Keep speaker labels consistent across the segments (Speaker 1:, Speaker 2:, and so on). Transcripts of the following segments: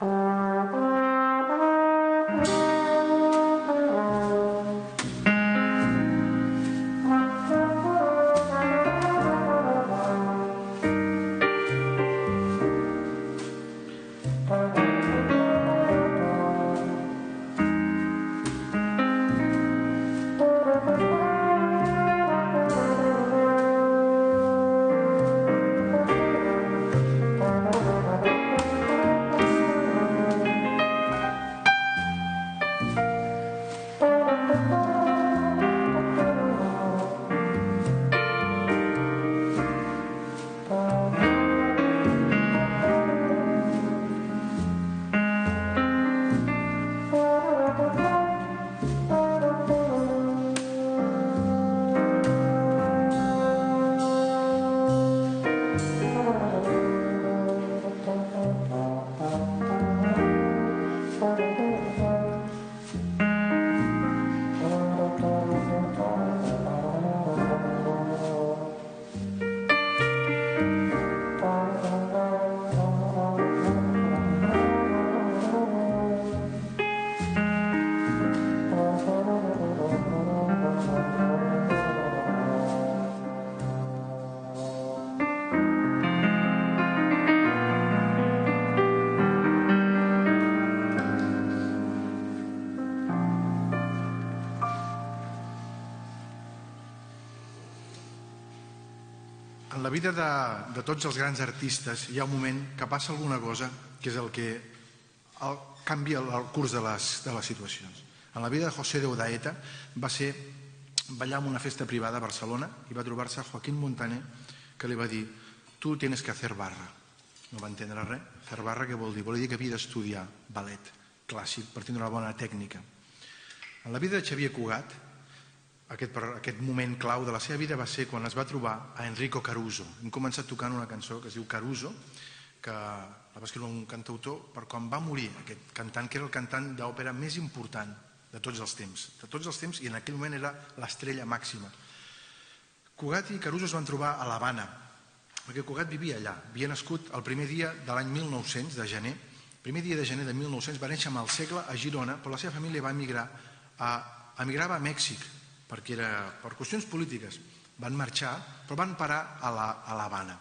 Speaker 1: En la vida de tots els grans artistes hi ha un moment que passa alguna cosa que és el que canvia el curs de les situacions. En la vida de José de Udaeta va ser ballar en una festa privada a Barcelona i va trobar-se Joaquín Montaner, que li va dir: tu tienes que hacer barra. No va entendre res. Hacer barra què vol dir? Vol dir que havia d'estudiar ballet clàssic per tindre una bona tècnica. En la vida de Xavier Cugat, aquest moment clau de la seva vida va ser quan es va trobar a Enrico Caruso. Hem començat tocant una cançó que es diu Caruso, que la va escriure un cantautor per quan va morir aquest cantant, que era el cantant d'òpera més important de tots els temps, i en aquell moment era l'estrella màxima. Cugat i Caruso es van trobar a l'Havana, perquè Cugat vivia allà. Havia nascut el primer dia de l'any 1900, de gener. El primer dia de gener de 1900 va néixer amb el segle a Girona, però la seva família va emigrava a Mèxic, perquè per qüestions polítiques. Van marxar, però van parar a l'Havana.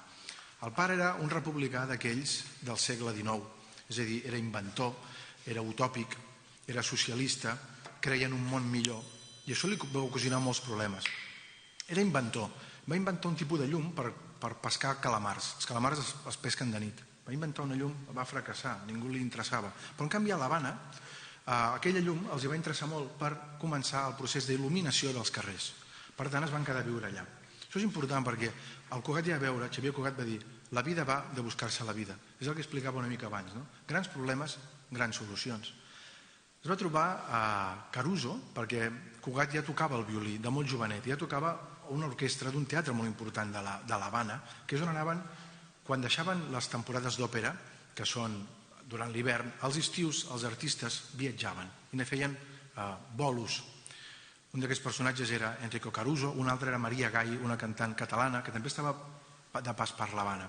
Speaker 1: El pare era un republicà d'aquells del segle XIX, és a dir, era inventor, era utòpic, era socialista, creia en un món millor, i això li va ocasionar molts problemes. Era inventor, va inventar un tipus de llum per pescar calamars. Els calamars es pesquen de nit. Va inventar una llum, va fracassar, ningú li interessava. Però en canvi a l'Havana, aquella llum els va interessar molt per començar el procés d'il·luminació dels carrers. Per tant, es van quedar a viure allà. Això és important perquè el Cugat ja va veure, Xavier Cugat va dir: la vida va de buscar-se la vida. És el que explicava una mica abans, no? Grans problemes, grans solucions. Es va trobar a Caruso perquè Cugat ja tocava el violí de molt jovenet, ja tocava una orquestra d'un teatre molt important de l'Havana, que és on anaven quan deixaven les temporades d'òpera, que són durant l'hivern. Als estius els artistes viatjaven i ne feien bolos. Un d'aquests personatges era Enrico Caruso, un altre era Maria Gai, una cantant catalana que també estava de pas per l'Havana.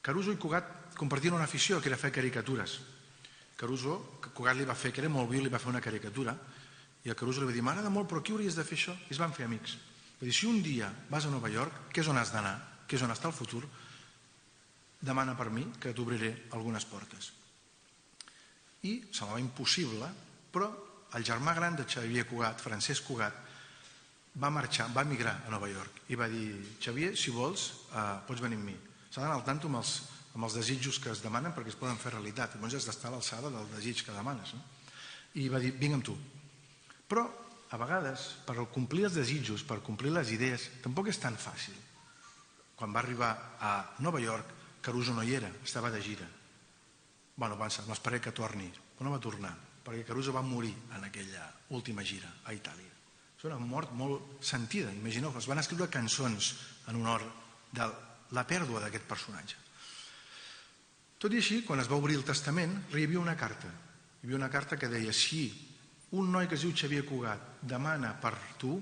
Speaker 1: Caruso i Cugat compartien una afició, que era fer caricatures. Cugat li va fer, que era molt viu, li va fer una caricatura, i el Caruso li va dir: m'agrada molt, però aquí hauries de fer això. I es van fer amics. Va dir: si un dia vas a Nova York, que és on has d'anar, que és on està el futur, demana per mi, que t'obriré algunes portes. I semblava impossible, però el germà gran de Xavier Cugat, Francesc Cugat, va emigrar a Nova York i va dir: Xavier, si vols, pots venir amb mi. S'ha d'anar al tanto amb els desitjos que es demanen perquè es poden fer realitat. Llavors has d'estar a l'alçada del desig que demanes. I va dir: vinc amb tu. Però, a vegades, per complir els desitjos, per complir les idees, tampoc és tan fàcil. Quan va arribar a Nova York, Caruso no hi era, estava de gira. M'esperé que torni, però no va tornar, perquè Caruso va morir en aquella última gira a Itàlia. És una mort molt sentida, imagineu, es van escriure cançons en honor de la pèrdua d'aquest personatge. Tot i així, quan es va obrir el testament, hi havia una carta. Hi havia una carta que deia: si un noi que es diu Xavier Cugat demana per tu,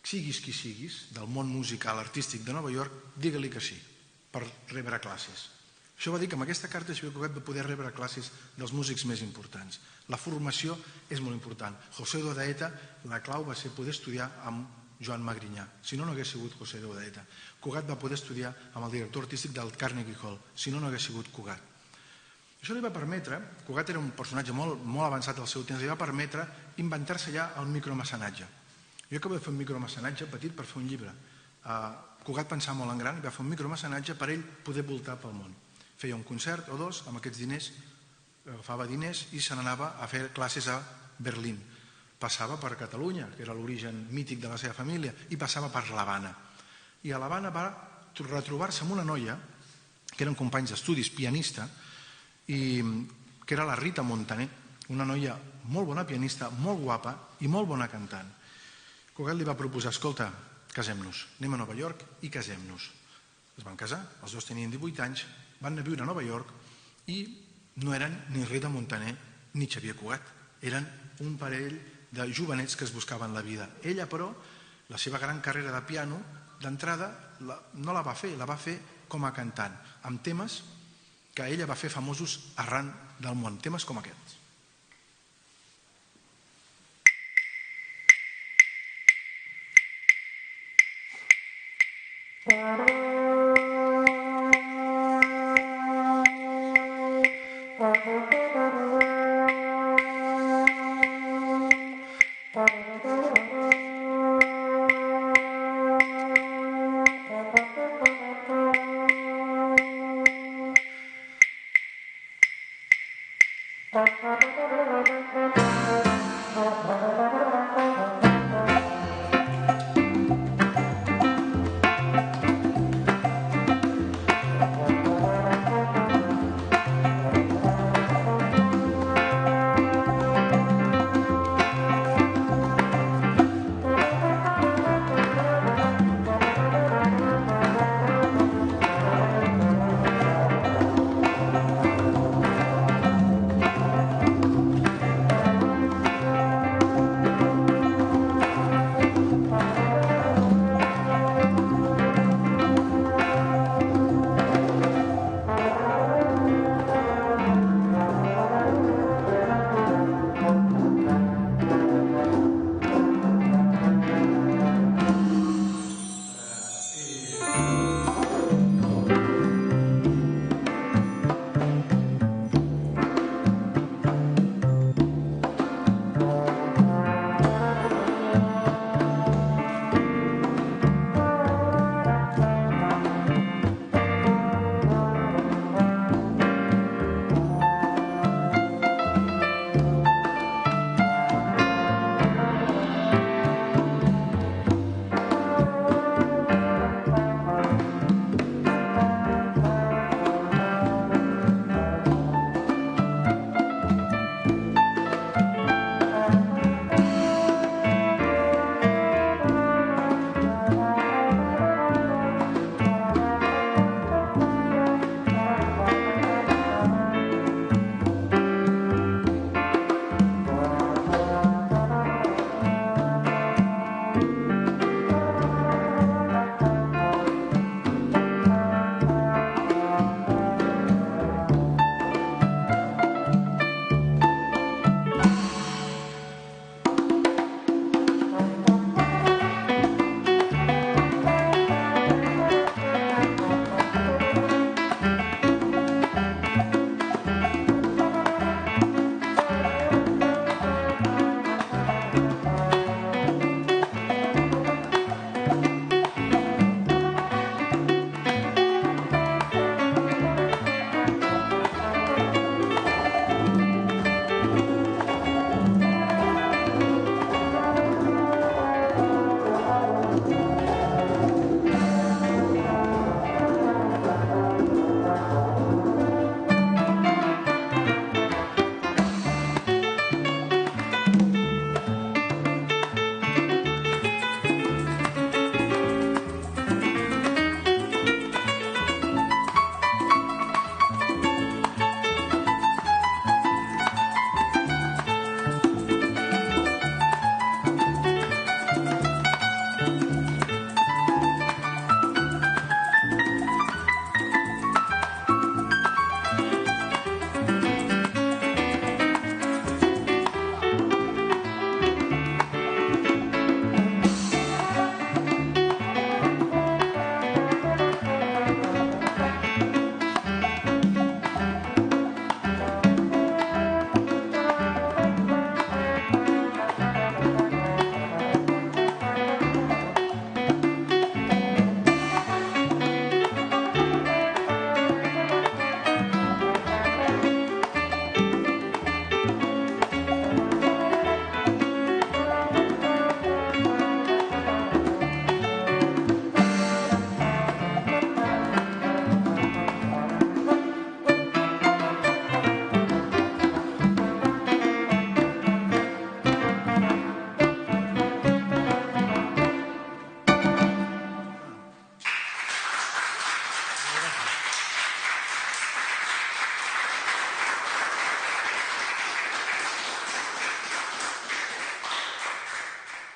Speaker 1: siguis qui siguis, del món musical, artístic de Nova York, digue-li que sí, per rebre classes. Això va dir que amb aquesta carta Xavier Cugat va poder rebre classes dels músics més importants. La formació és molt important. José de Odaeta, la clau va ser poder estudiar amb Joan Magrinyà. Si no, no hagués sigut José de Odaeta. Cugat va poder estudiar amb el director artístic del Carnegie Hall. Si no, no hagués sigut Cugat. Això li va permetre, Cugat era un personatge molt avançat al seu temps, li va permetre inventar-se ja el micromecenatge. Jo acabo de fer un micromecenatge petit per fer un llibre. Cugat pensava molt en gran i va fer un micromecenatge per ell poder voltar pel món. Feia un concert o dos amb aquests diners, agafava diners i se n'anava a fer classes a Berlín. Passava per Catalunya, que era l'origen mític de la seva família, i passava per l'Havana. I a l'Havana va retrobar-se amb una noia, que eren companys d'estudis, pianista, i que era la Rita Montaner, una noia molt bona pianista, molt guapa i molt bona cantant. Cugat li va proposar, escolta, casem-nos, anem a Nova York i casem-nos. Es van casar, els dos tenien 18 anys, van anar a viure a Nova York i no eren ni Rita Montaner ni Xavier Cugat. Eren un parell de jovenets que es buscaven la vida. Ella, però, la seva gran carrera de piano, d'entrada no la va fer com a cantant, amb temes que ella va fer famosos arran del món, temes com aquests.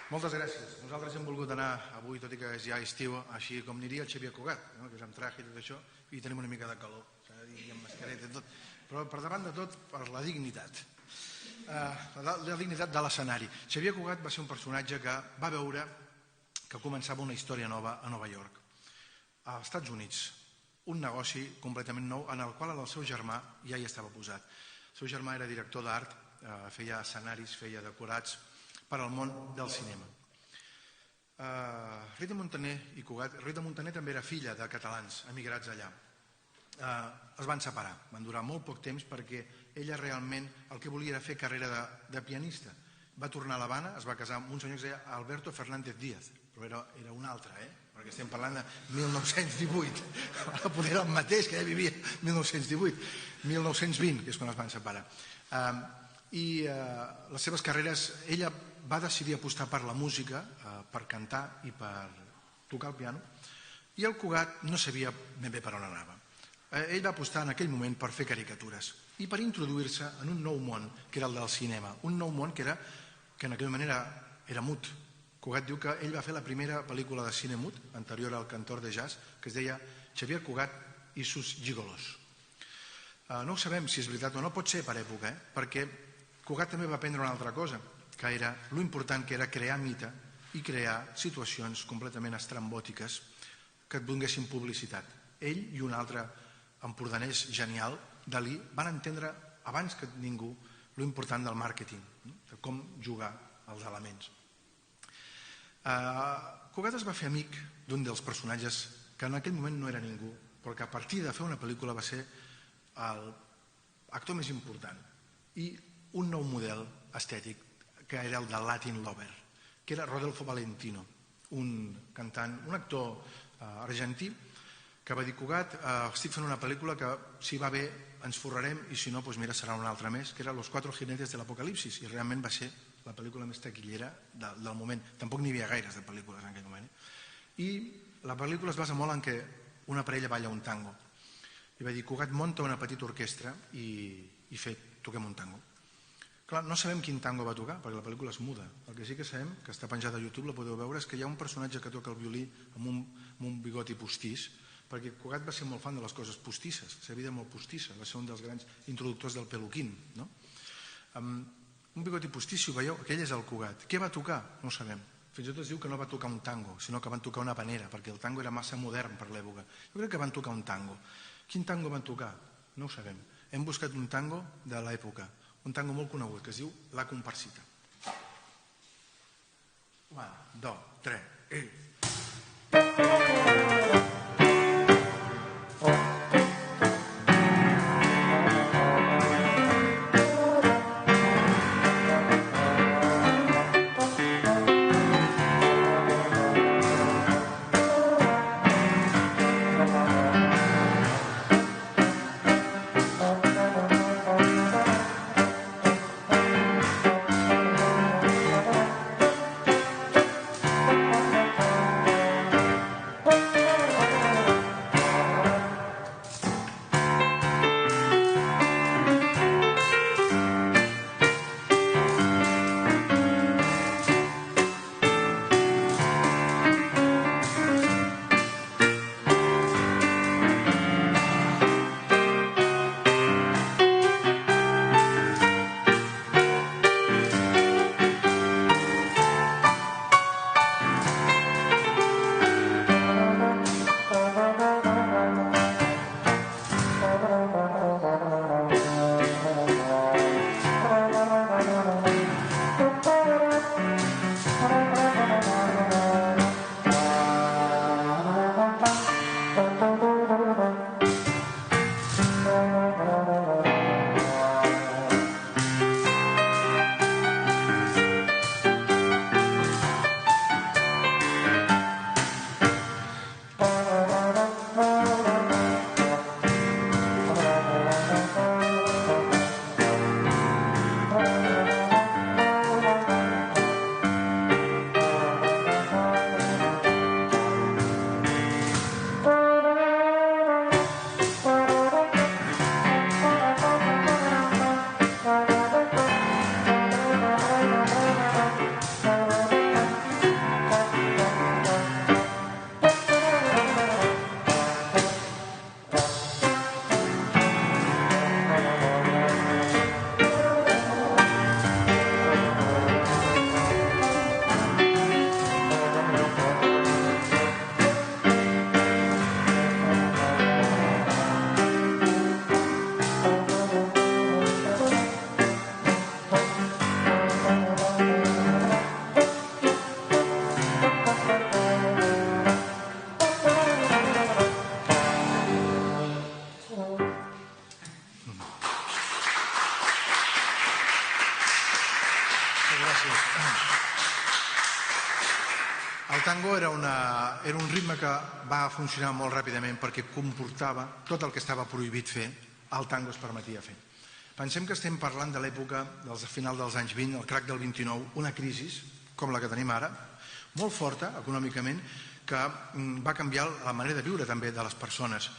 Speaker 1: Moltes gràcies. Nosaltres hem volgut anar avui, tot i que és ja estiu, així com aniria el Xavier Cugat, que és amb traje i tot això, i tenim una mica de calor, i amb mascareta i tot. Però per davant de tot, per la dignitat. La dignitat de l'escenari. Xavier Cugat va ser un personatge que va veure que començava una història nova a Nova York. Als Estats Units, un negoci completament nou en el qual el seu germà ja hi estava posat. El seu germà era director d'art, feia escenaris, feia decorats per al món del cinema. Rita Montaner i Cugat, Rita Montaner també era filla de catalans emigrats allà. Es van separar, van durar molt poc temps perquè ella realment el que volia era fer carrera de pianista. Va tornar a l'Havana, es va casar amb un senyor que es deia Alberto Fernández Díaz, però era un altre, perquè estem parlant de 1918. Ara poder era el mateix, que ja vivia 1918, 1920, que és quan es van separar. I les seves carreres, ella va decidir apostar per la música, per cantar i per tocar el piano, i el Cugat no sabia ben bé per on anava. Ell va apostar en aquell moment per fer caricatures i per introduir-se en un nou món, que era el del cinema, un nou món que en aquell moment era mut. Cugat diu que ell va fer la primera pel·lícula de cine mut, anterior al Cantor de Jazz, que es deia Xavier Cugat i sus gigolos. No ho sabem si és veritat o no, pot ser per època, perquè Cugat també va aprendre una altra cosa, que era lo important que era crear mite i crear situacions completament estrambòtiques que et donguessin publicitat. Ell i un altre empordanès genial, Dalí, van entendre abans que ningú lo important del màrqueting, de com jugar els elements. Cugat es va fer amic d'un dels personatges que en aquell moment no era ningú, però que a partir de fer una pel·lícula va ser l'actor més important i un nou model estètic que era el de Latin Lover, que era Rodolfo Valentino, un cantant, un actor argentí que va dir: Cugat, estic fent una pel·lícula que si va bé ens forrarem i si no, doncs mira, serà una altra més, que era Los Cuatro Jinetes de l'Apocalipsis, i realment va ser la pel·lícula més taquillera del moment. Tampoc n'hi havia gaires de pel·lícules en aquell moment. I la pel·lícula es basa molt en què una parella balla un tango. I va dir: Cugat, munta una petita orquestra i toquem un tango. Clar, no sabem quin tango va tocar, perquè la pel·lícula és muda. El que sí que sabem, que està penjat a YouTube, la podeu veure, és que hi ha un personatge que toca el violí amb un bigoti postís, perquè Cugat va ser molt fan de les coses postisses, la seva vida molt postissa, va ser un dels grans introductors del peluquín. Un bigoti postís, si ho veieu, aquell és el Cugat. Què va tocar? No ho sabem. Fins i tot es diu que no va tocar un tango, sinó que van tocar una panera, perquè el tango era massa modern per l'època. Jo crec que van tocar un tango. Quin tango van tocar? No ho sabem. Hem buscat un tango de l'època, un tango molt conegut que es diu La Comparsita. 1, 2, 3, i... Gràcies. El tango era un ritme que va funcionar molt ràpidament perquè comportava tot el que estava prohibit fer, el tango es permetia fer. Pensem que estem parlant de l'època del final dels anys 20, el crac del 29, una crisi com la que tenim ara, molt forta econòmicament, que va canviar la manera de viure també de les persones.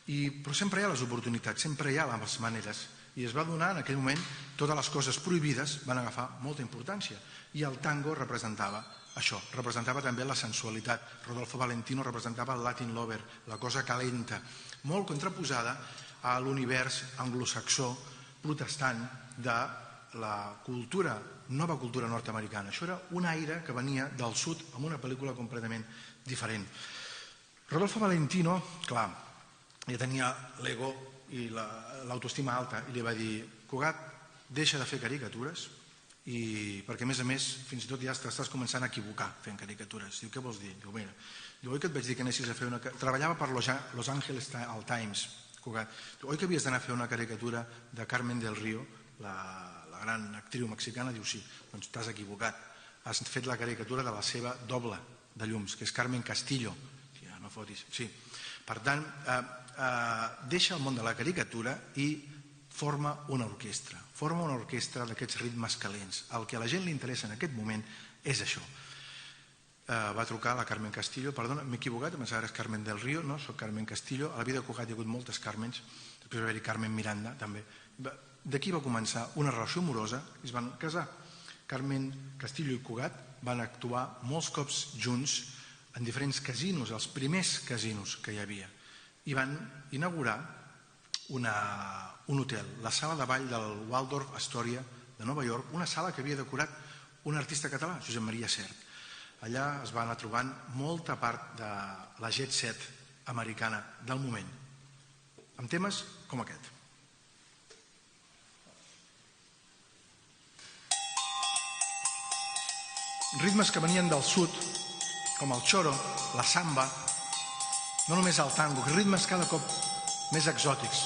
Speaker 1: Però sempre hi ha les oportunitats, sempre hi ha les maneres. I es va donar en aquell moment, totes les coses prohibides van agafar molta importància. I el tango representava això, representava també la sensualitat. Rodolfo Valentino representava el Latin lover, la cosa calenta, molt contraposada a l'univers anglosaxó, protestant de la cultura, nova cultura nord-americana. Això era un aire que venia del sud amb una pel·lícula completament diferent. Rodolfo Valentino, clar, ja tenia l'ego i l'autoestima alta i li va dir: Cugat, deixa de fer caricatures, perquè a més, fins i tot ja t'estàs començant a equivocar fent caricatures. Diu, què vols dir? Diu, mira, oi que et vaig dir que anessis a fer una... Treballava per Los Angeles Times, Cugat. Oi que havies d'anar a fer una caricatura de Carmen del Río, la gran actriu mexicana? Diu, sí. Doncs t'has equivocat. Has fet la caricatura de la seva doble de llums, que és Carmen Castillo. Ja, no fotis. Sí. Per tant, deixa el món de la caricatura i forma una orquestra. Forma una orquestra d'aquests ritmes calents. El que a la gent li interessa en aquest moment és això. Va trucar a la Carmen Castillo: perdona, m'he equivocat, em pensava que és Carmen del Río. No, soc Carmen Castillo. A la vida de Cugat hi ha hagut moltes Carmens, després va haver-hi Carmen Miranda també. D'aquí va començar una relació amorosa i es van casar. Carmen Castillo i Cugat van actuar molts cops junts en diferents casinos, els primers casinos que hi havia, i van inaugurar un hotel, la sala de ball del Waldorf Astoria de Nova York, una sala que havia decorat un artista català, Josep Maria Sert. Allà es va anar trobant molta part de la jet set americana del moment, amb temes com aquest. Ritmes que venien del sud, com el choro, la samba, no només el tango, ritmes cada cop més exòtics.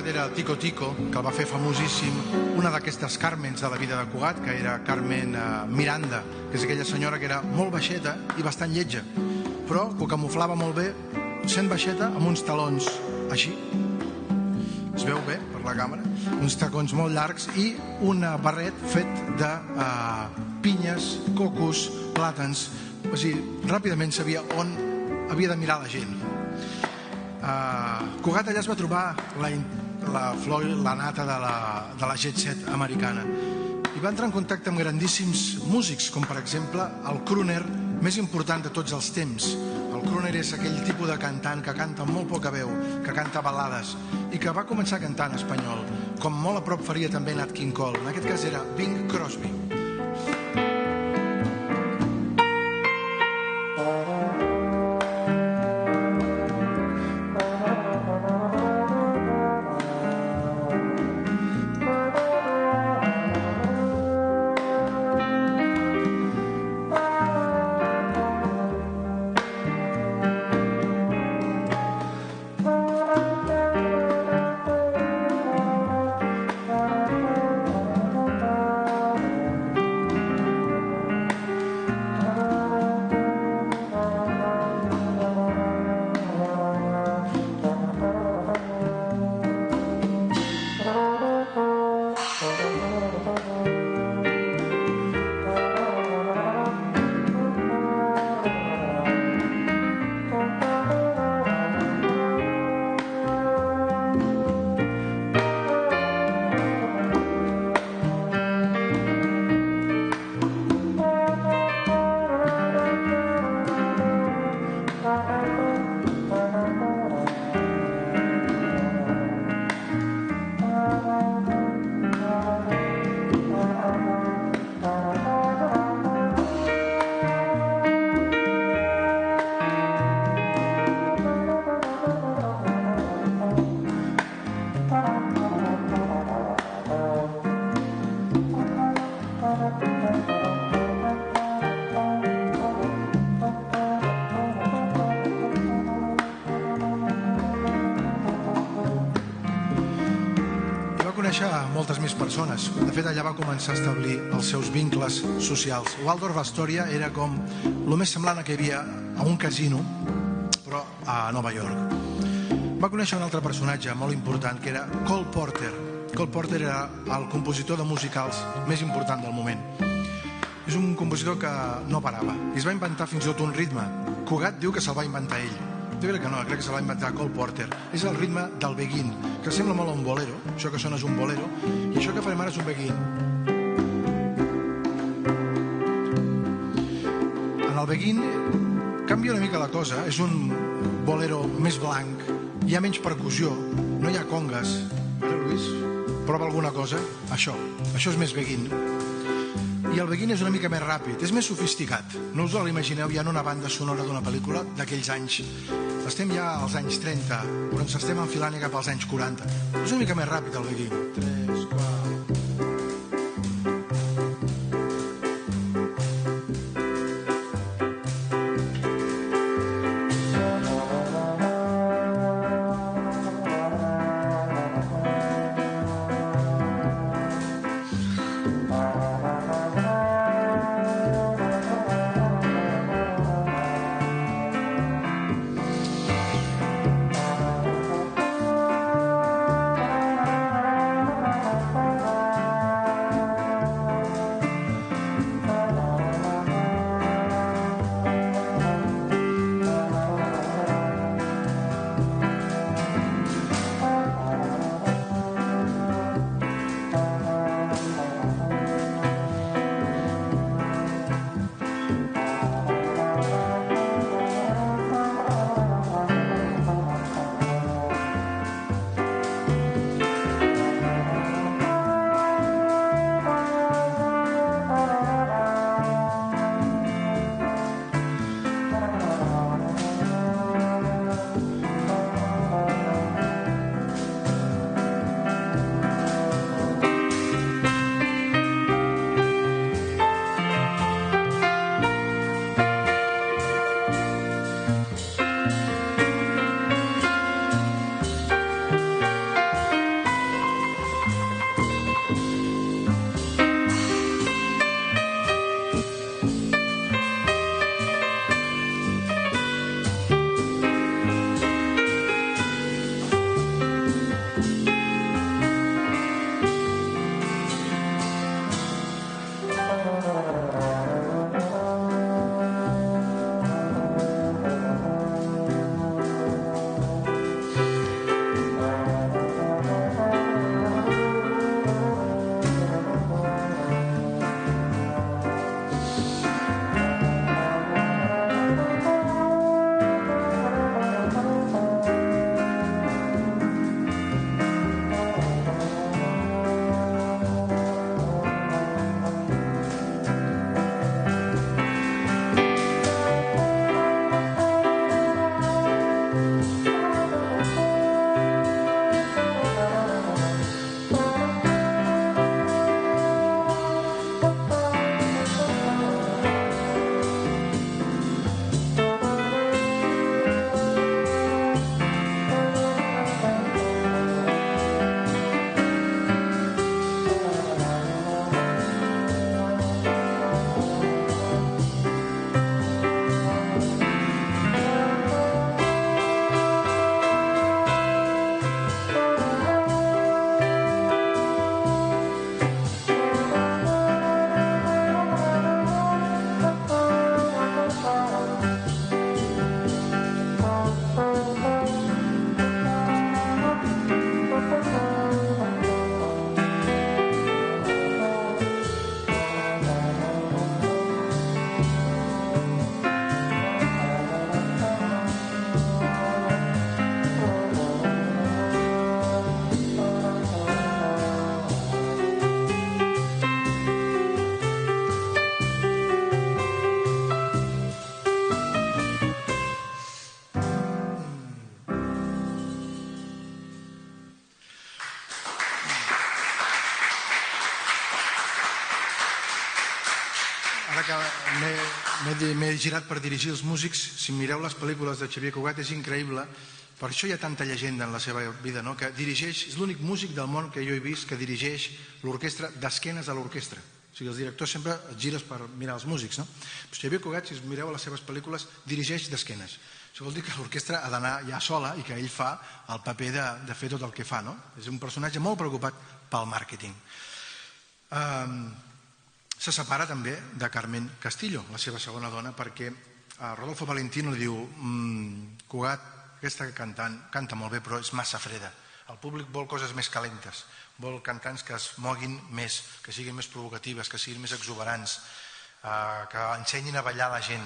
Speaker 1: Era el Tico Tico, que el va fer famosíssim una d'aquestes Carmens de la vida de Cugat, que era Carmen Miranda, que és aquella senyora que era molt baixeta i bastant lletja, però ho camuflava molt bé sent baixeta amb uns talons així, es veu bé per la càmera, uns tacons molt llargs i un barret fet de pinyes, cocos, plàtans. O sigui, ràpidament sabia on havia de mirar la gent. Cugat allà es va trobar la flor, la nata de la jet set americana, i va entrar en contacte amb grandíssims músics, com per exemple el crooner més important de tots els temps. El crooner és aquell tipus de cantant que canta amb molt poca veu, que canta balades, i que va començar a cantar en espanyol, com molt a prop faria també Nat King Cole. En aquest cas era Bing Crosby. conèixer moltes més persones. De fet, allà va començar a establir els seus vincles socials. Waldorf Astoria era com el més semblant que hi havia a un casino, però a Nova York. Va conèixer un altre personatge molt important, que era Cole Porter. Cole Porter era el compositor de musicals més important del moment. És un compositor que no parava. I es va inventar fins i tot un ritme. Cugat diu que se'l va inventar ell. Jo crec que no, crec que se l'ha inventat Cole Porter. És el ritme del beguín, que sembla molt a un bolero. Això que sona és un bolero. I això que farem ara és un beguín. En el beguín canvia una mica la cosa. És un bolero més blanc. Hi ha menys percussió. No hi ha congues. Lluís, prova alguna cosa. Això és més beguín. I el beguín és una mica més ràpid, és més sofisticat. No us l'imagineu ja en una banda sonora d'una pel·lícula d'aquells anys. Estem ja als anys 30, però ens estem enfilant cap als anys 40. És una mica més ràpid el beguín. 3, 4... m'he girat per dirigir els músics. Si mireu les pel·lícules de Xavier Cugat és increïble Per això hi ha tanta llegenda en la seva vida, no? Que dirigeix, és l'únic músic del món que jo he vist que dirigeix l'orquestra d'esquenes a l'orquestra. O sigui, els directors sempre et gires per mirar els músics, no? Però Xavier Cugat, si us mireu a les seves pel·lícules, dirigeix d'esquenes. Això vol dir que l'orquestra ha d'anar ja sola i que ell fa el paper de fer tot el que fa, no? És un personatge molt preocupat pel màrqueting. Se separa també de Carmen Castillo, la seva segona dona, perquè Rodolfo Valentino li diu: Cugat, aquesta cantant canta molt bé però és massa freda, el públic vol coses més calentes, vol cantants que es moguin més, que siguin més provocatives, que siguin més exuberants, que ensenyin a ballar la gent.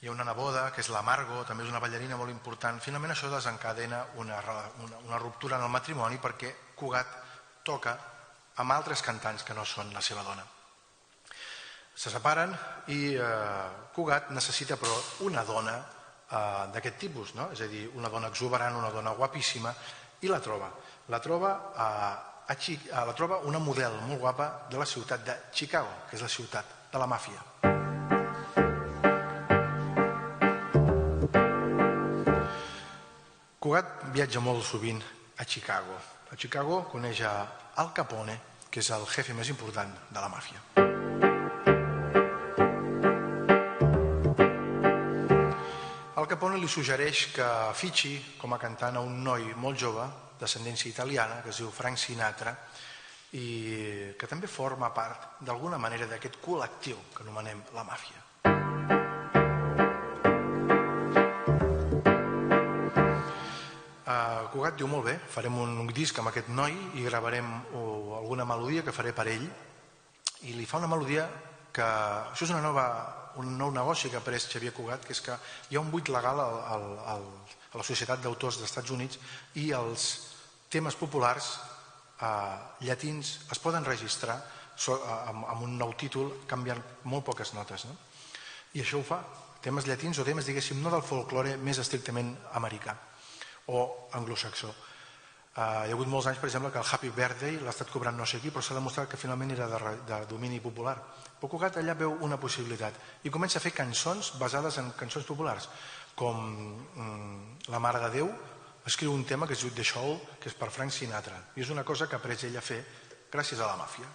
Speaker 1: Hi ha una neboda que és la Margo, també és una ballarina molt important. Finalment això desencadena una ruptura en el matrimoni perquè Cugat toca amb altres cantants que no són la seva dona. Se separen i Cugat necessita però una dona d'aquest tipus, no? És a dir, una dona exuberant, una dona guapíssima, i la troba. La troba una model molt guapa de la ciutat de Chicago, que és la ciutat de la màfia. Cugat viatja molt sovint a Chicago. A Chicago coneix Al Capone, que és el jefe més important de la màfia. Al Capone li suggereix que fitxi com a cantant a un noi molt jove, d'ascendència italiana, que es diu Frank Sinatra, i que també forma part, d'alguna manera, d'aquest col·lectiu que anomenem la màfia. Cugat diu: molt bé, farem un disc amb aquest noi i gravarem alguna melodia que faré per ell, i li fa una melodia que... Això és un nou negoci que ha pres Xavier Cugat, que és que hi ha un buit legal a la Societat d'Autors dels Estats Units i els temes populars llatins es poden registrar amb un nou títol canviant molt poques notes, no? I això ho fa, temes llatins o temes, diguéssim, no del folklore més estrictament americà o anglosaxó. Hi ha hagut molts anys, per exemple, que el Happy Birthday l'ha estat cobrant no sé qui, però s'ha demostrat que finalment era de domini popular. Però Cugat allà veu una possibilitat i comença a fer cançons basades en cançons populars, com La Mare de Déu. Escriu un tema que es diu The Show, que és per Frank Sinatra, i és una cosa que ha après ell a fer gràcies a la màfia.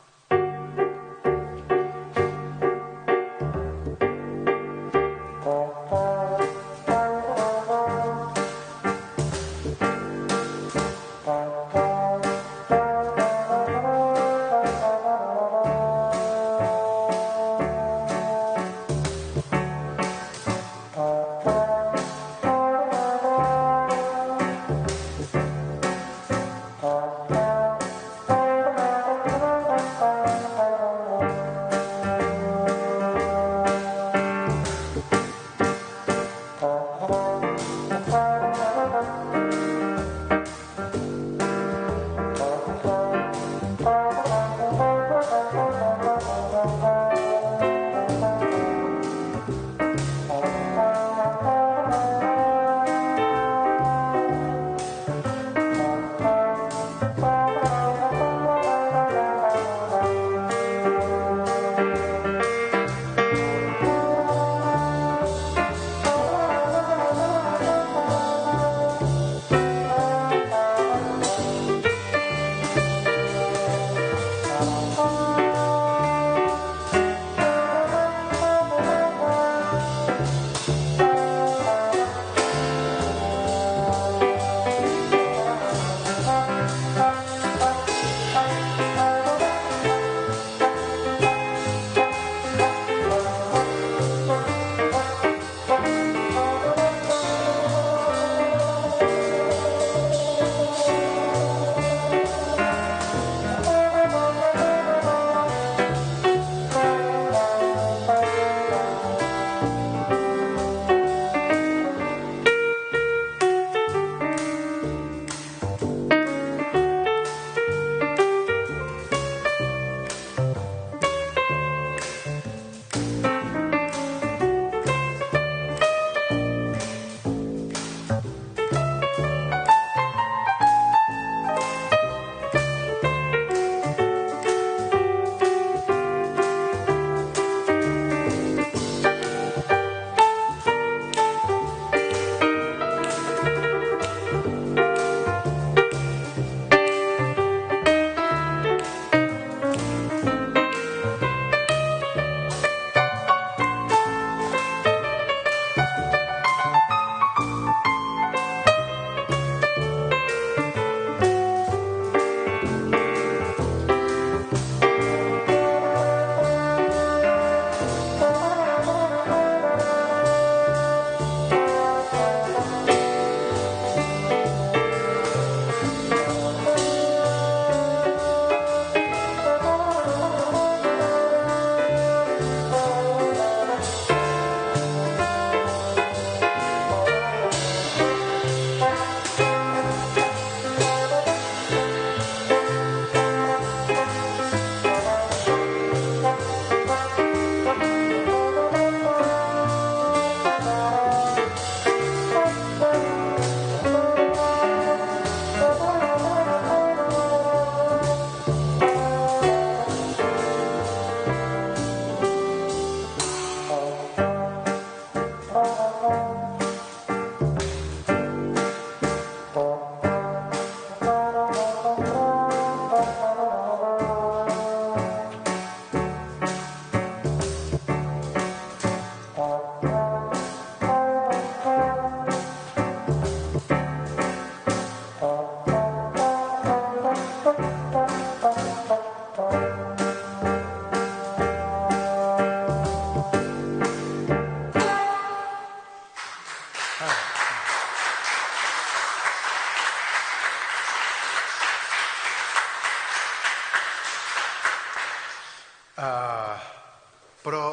Speaker 1: Però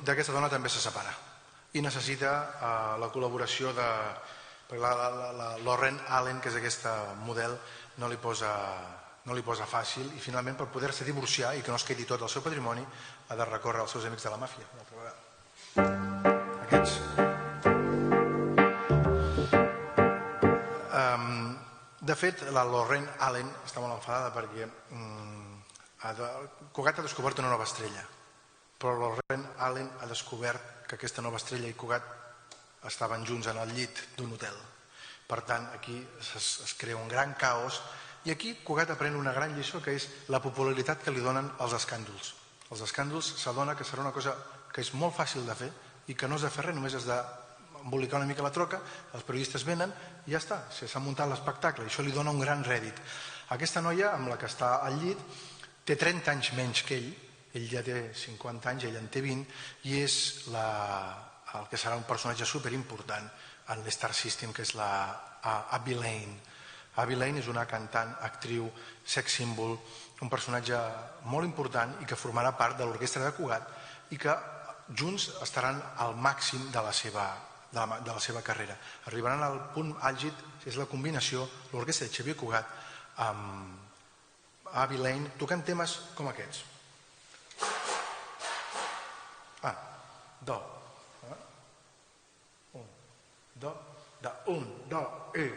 Speaker 1: d'aquesta dona també se separa i necessita la col·laboració de... La Lauren Allen, que és aquesta model, no li posa fàcil i finalment per poder-se divorciar i que no es quedi tot el seu patrimoni ha de recórrer als seus amics de la màfia. Aquests. De fet, la Lauren Allen està molt enfadada perquè Cugat ha descobert una nova estrella, però Lauren Allen ha descobert que aquesta nova estrella i Cugat estaven junts en el llit d'un hotel. Per tant, aquí es crea un gran caos i aquí Cugat aprèn una gran lliçó, que és la popularitat que li donen els escàndols. Els escàndols s'adona que serà una cosa que és molt fàcil de fer i que no has de fer res, només has d'embolicar una mica la troca, els periodistes venen i ja està, s'ha muntat l'espectacle i això li dona un gran rèdit. Aquesta noia amb la que està al llit té 30 anys menys que ell ja té 50 anys, ell en té 20, i és el que serà un personatge superimportant en l'Star System, que és la Abby Lane. Abby Lane és una cantant, actriu, sex símbol, un personatge molt important i que formarà part de l'orquestra de Cugat i que junts estaran al màxim de la seva carrera. Arribaran al punt àlgid, és la combinació, l'orquestra de Xavier Cugat amb Abby Lane, tocant temes com aquests. Do. Un, do, i...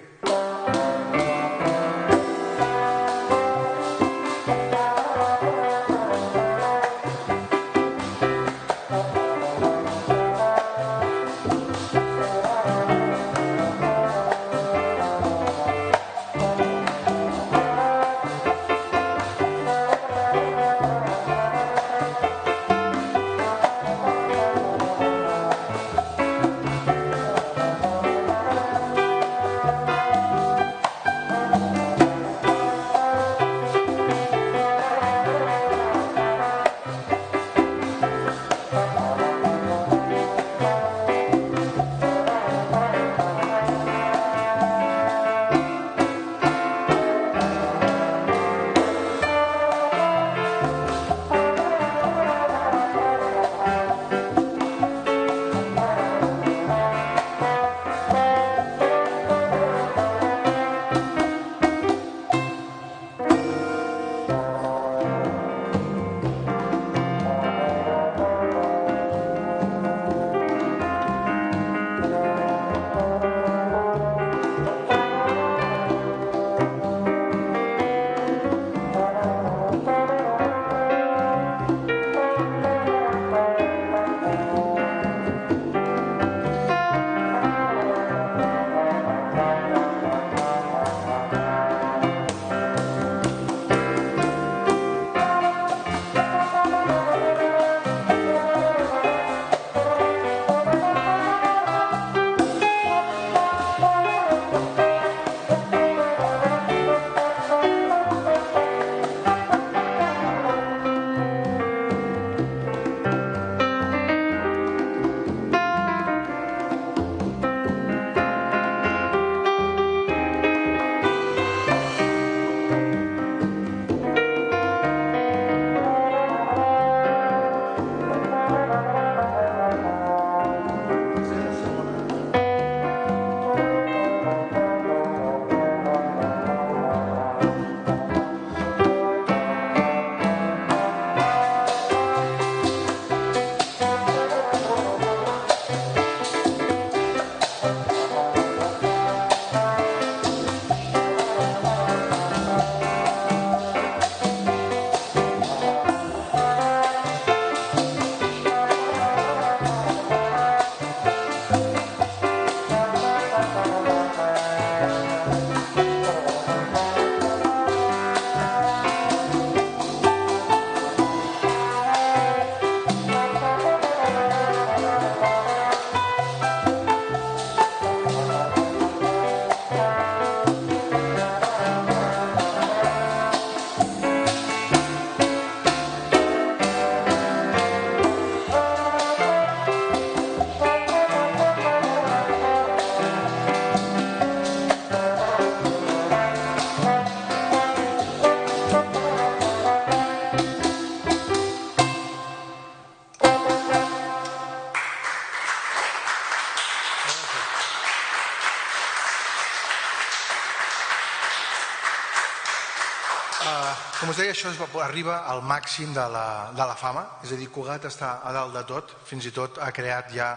Speaker 1: Com us deia, això arriba al màxim de la fama, és a dir, Cugat està a dalt de tot, fins i tot ha creat ja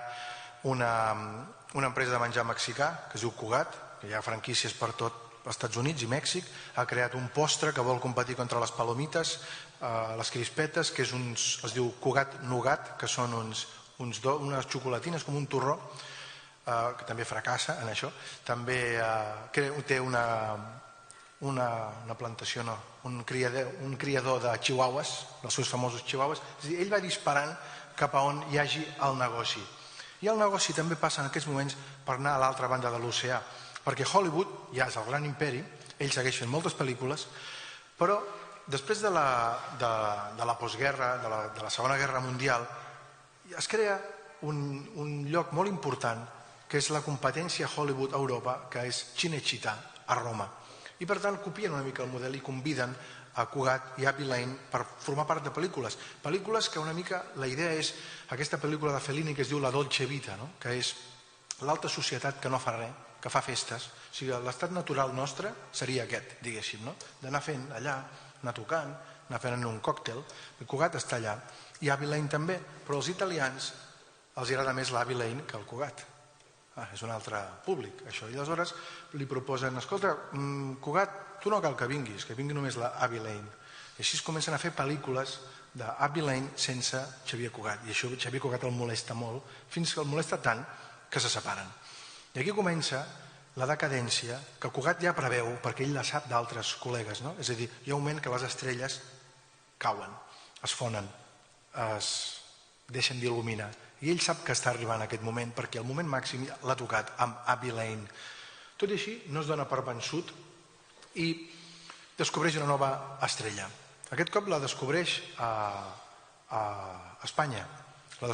Speaker 1: una empresa de menjar mexicà que es diu Cugat, que hi ha franquícies per tot els Estats Units i Mèxic, ha creat un postre que vol competir contra les palomites, les crispetes, que es diu Cugat Nougat, que són unes xocolatines com un torró, que també fracassa en això. També té una plantació, no, un criador de chihuahuas, els seus famosos chihuahuas. És a dir, ell va disparant cap a on hi hagi el negoci. I el negoci també passa en aquests moments per anar a l'altra banda de l'oceà, perquè Hollywood ja és el gran imperi, ell segueix fent moltes pel·lícules, però després de la postguerra, de la Segona Guerra Mundial, es crea un lloc molt important, que és la competència Hollywood-Europa, que és Cinecittà, a Roma. I per tant copien una mica el model i conviden a Cugat i a Villain per formar part de pel·lícules. Pel·lícules que una mica la idea és aquesta pel·lícula de Fellini que es diu La Dolce Vita, que és l'alta societat que no fa res, que fa festes. O sigui, l'estat natural nostre seria aquest, diguéssim, d'anar fent allà, anar tocant, anar fent un còctel. Cugat està allà. I a Villain també, però als italians els agrada més l'Avi Lane que el Cugat. És un altre públic, això. I aleshores li proposen, escolta, Cugat, tu no cal que vinguis, que vingui només l'Avi Lane. I així es comencen a fer pel·lícules d'Avi Lane sense Xavier Cugat. I això Xavier Cugat el molesta molt, fins que el molesta tant que se separen. I aquí comença la decadència que Cugat ja preveu, perquè ell la sap d'altres col·legues. És a dir, hi ha un moment que les estrelles cauen, es fonen, es deixen d'il·luminar. I ell sap que està arribant aquest moment perquè el moment màxim l'ha tocat amb Avi Lane. Tot i així no es dona per vençut i descobreix una nova estrella. Aquest cop la descobreix a Espanya, la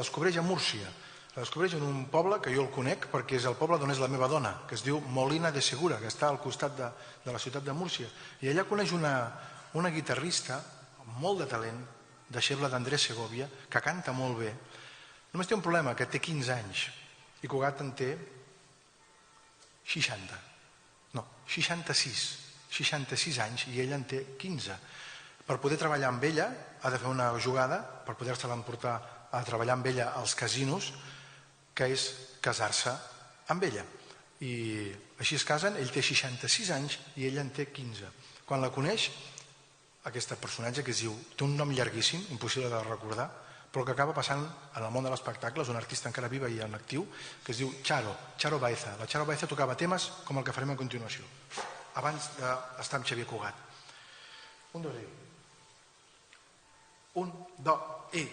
Speaker 1: descobreix a Múrcia, la descobreix en un poble que jo el conec perquè és el poble d'on és la meva dona, que es diu Molina de Segura, que està al costat de la ciutat de Múrcia. I allà coneix una guitarrista amb molt de talent, deixeble d'Andrés Segovia, que canta molt bé. Només té un problema, que té 15 anys, i Cugat en té 60. No, 66 anys, i ella en té 15. Per poder treballar amb ella, ha de fer una jugada, per poder-se-la emportar a treballar amb ella als casinos, que és casar-se amb ella. I així es casen, ell té 66 anys i ella en té 15. Quan la coneix, aquest personatge que es diu, té un nom llarguíssim, impossible de recordar, però que acaba passant en el món de l'espectacle, és un artista encara viva i en actiu, que es diu Charo Baeza. La Charo Baeza tocava temes com el que farem a continuació, abans d'estar amb Xavier Cugat. 1, 2, i... 1, 2, i...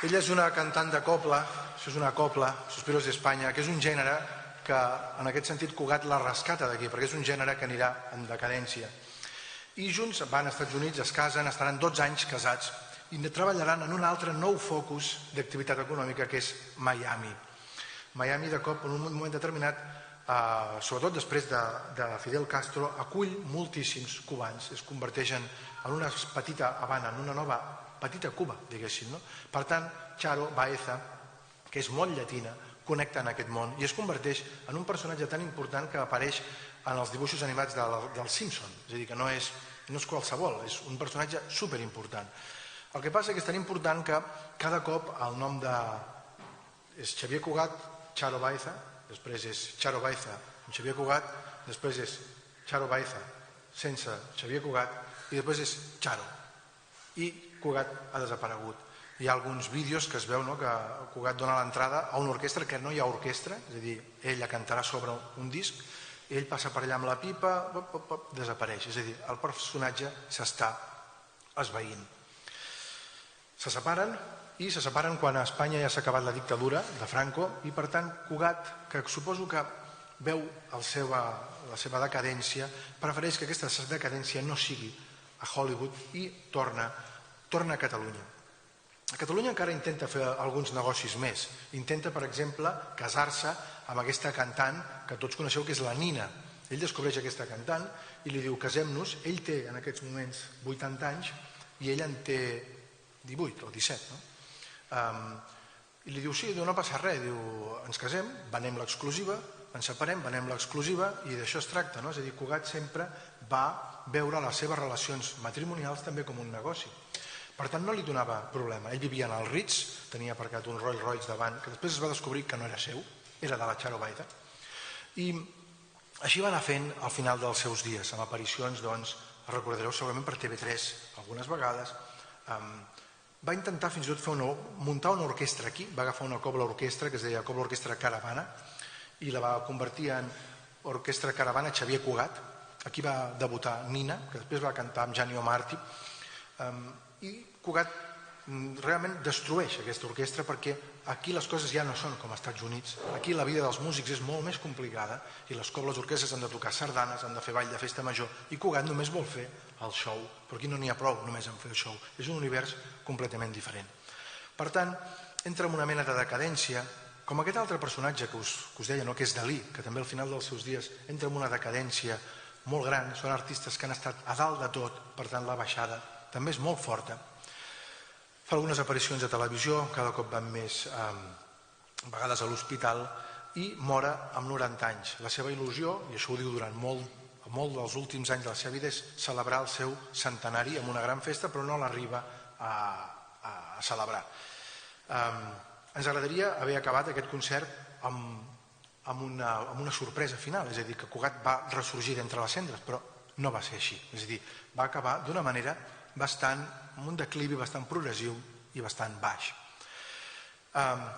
Speaker 1: Ella és una cantant de cobla, això és una cobla, Suspiros d'Espanya, que és un gènere que en aquest sentit Cugat la rescata d'aquí, perquè és un gènere que anirà en decadència. I junts van als Estats Units, es casen, estaran 12 anys casats i treballaran en un altre nou focus d'activitat econòmica que és Miami. Miami, de cop, en un moment determinat, sobretot després de Fidel Castro, acull moltíssims cubans, es converteixen en una petita Habana, en una nova petita Cuba, diguéssim. Per tant, Charo Baeza, que és molt llatina, connecta en aquest món i es converteix en un personatge tan important que apareix en els dibuixos animats del Simpson. És a dir, que no és qualsevol, és un personatge superimportant. El que passa és que és tan important que cada cop el nom és Xavier Cugat, Charo Baeza, després és Charo Baeza amb Xavier Cugat, després és Charo Baeza sense Xavier Cugat i després és Charo. I Cugat ha desaparegut. Hi ha alguns vídeos que es veu que Cugat dona l'entrada a una orquestra que no hi ha orquestra, és a dir, ella cantarà sobre un disc, ell passa per allà amb la pipa, desapareix. És a dir, el personatge s'està esvaint. Se separen quan a Espanya ja s'ha acabat la dictadura de Franco i per tant Cugat, que suposo que veu la seva decadència, prefereix que aquesta decadència no sigui a Hollywood i torna a Catalunya. A Catalunya encara intenta fer alguns negocis més. Intenta, per exemple, casar-se amb aquesta cantant que tots coneixeu, que és la Nina. Ell descobreix aquesta cantant i li diu casem-nos. Ell té en aquests moments 80 anys i ella en té 18 o 17. I li diu sí, no passa res, ens casem, venem l'exclusiva, ens separem, venem l'exclusiva i d'això es tracta. És a dir, Cugat sempre va veure les seves relacions matrimonials també com un negoci. Per tant, no li donava problema. Ell vivia en el Ritz, tenia aparcat un Rolls Royce davant, que després es va descobrir que no era seu, era de la Charo Baeza. I així va anar fent al final dels seus dies, amb aparicions, doncs, recordareu segurament per TV3 algunes vegades. Va intentar fins i tot muntar una orquestra aquí, va agafar una cobla orquestra que es deia Cobla Orquestra Caravana i la va convertir en Orquestra Caravana Xavier Cugat. Aquí va debutar Nina, que després va cantar amb Gianni Omarti. I Cugat realment destrueix aquesta orquestra perquè aquí les coses ja no són com als Estats Units. Aquí la vida dels músics és molt més complicada i les cobles orquestres han de tocar sardanes, han de fer ball de festa major i Cugat només vol fer el show, però aquí no n'hi ha prou només en fer el show. És un univers completament diferent. Per tant, entra en una mena de decadència, com aquest altre personatge que us deia, que és Dalí, que també al final dels seus dies entra en una decadència molt gran. Són artistes que han estat a dalt de tot, per tant la baixada també és molt forta. Fa algunes aparicions a televisió, cada cop van més vegades a l'hospital i mora amb 90 anys. La seva il·lusió, i això ho diu durant molt dels últims anys de la seva vida, és celebrar el seu centenari amb una gran festa, però no l'arriba a celebrar. Ens agradaria haver acabat aquest concert amb una sorpresa final, és a dir, que Cugat va ressorgir d'entre les cendres, però no va ser així. És a dir, va acabar d'una manera amb un declivi bastant progressiu i bastant baix.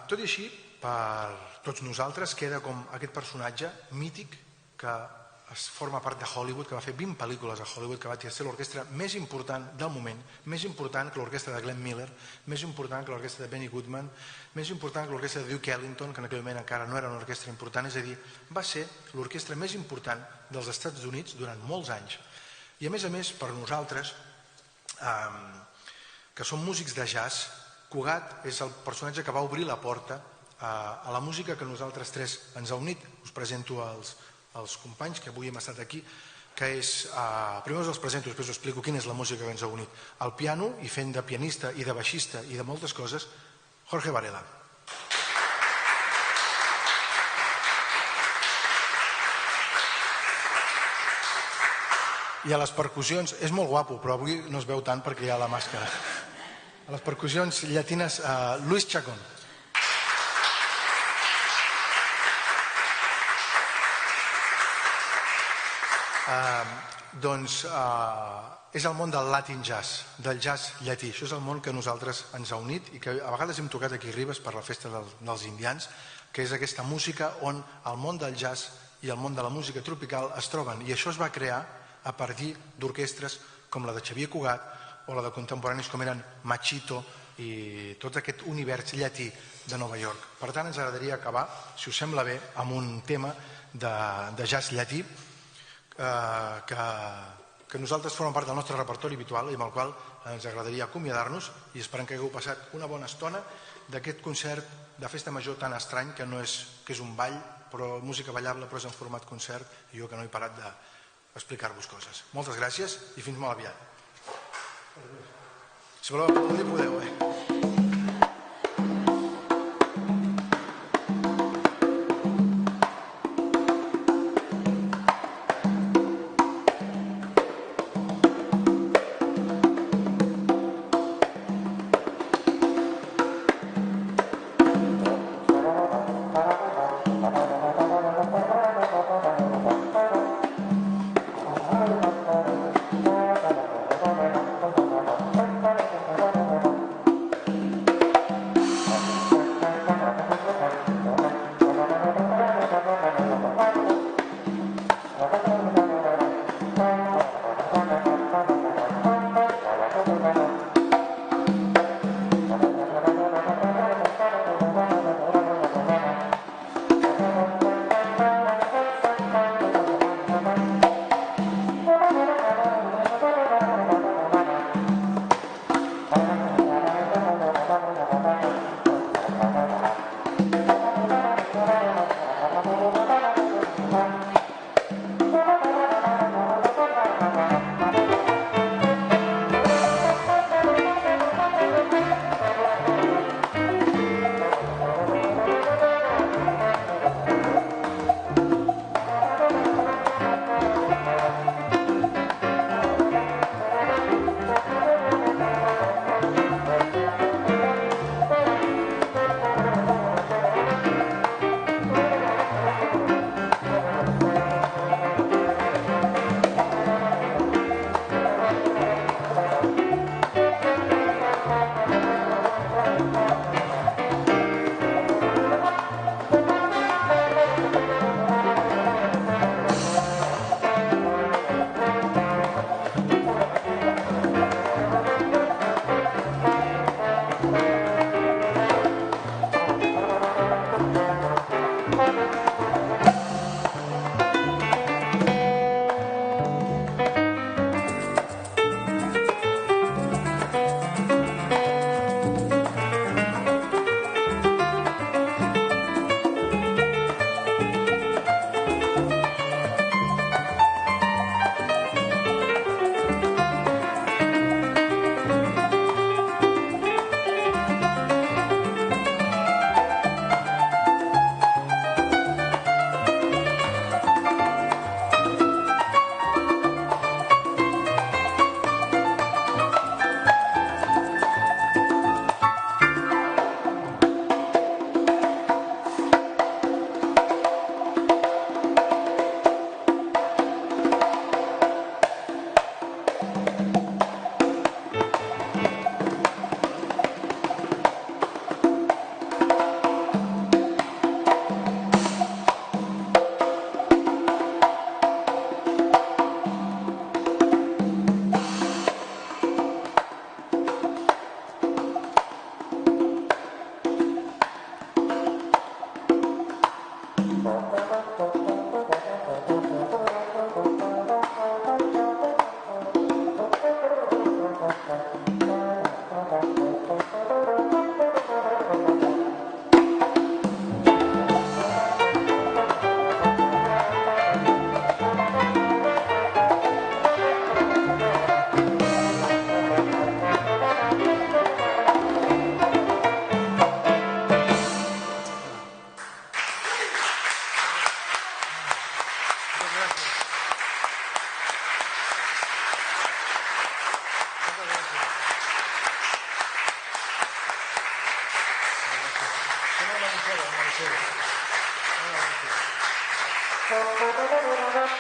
Speaker 1: Tot i així, per tots nosaltres queda com aquest personatge mític que forma part de Hollywood, que va fer 20 pel·lícules a Hollywood, que va ser l'orquestra més important del moment, més important que l'orquestra de Glenn Miller, més important que l'orquestra de Benny Goodman, més important que l'orquestra de Duke Ellington, que en aquell moment encara no era una orquestra important, és a dir, va ser l'orquestra més important dels Estats Units durant molts anys. I a més, per nosaltres, que som músics de jazz, Cugat és el personatge que va obrir la porta a la música que nosaltres tres ens ha unit. Us presento els companys que avui hem estat aquí, que és, primer us els presento, després us explico quina és la música que ens ha unit. Al piano, i fent de pianista i de baixista i de moltes coses, Jorge Varela. I a les percussions, és molt guapo, però avui no es veu tant perquè hi ha la màscara. A les percussions llatines, Luis Chacón. Doncs és el món del Latin Jazz, del jazz llatí. Això és el món que nosaltres ens ha unit i que a vegades hem tocat aquí a Ribes per la festa dels indians, que és aquesta música on el món del jazz i el món de la música tropical es troben. I això es va crear a partir d'orquestres com la de Xavier Cugat o la de contemporanis com eren Machito i tot aquest univers llatí de Nova York. Per tant, ens agradaria acabar, si us sembla bé, amb un tema de jazz llatí que nosaltres forma part del nostre repertori habitual i amb el qual ens agradaria acomiadar-nos i esperem que hagueu passat una bona estona d'aquest concert de festa major tan estrany que és un ball, però música ballable, però és en format concert i jo que no he parat d'explicar-vos coses. Moltes gràcies i fins molt aviat. Si voleu aplaudir podeu,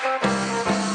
Speaker 2: Thank you.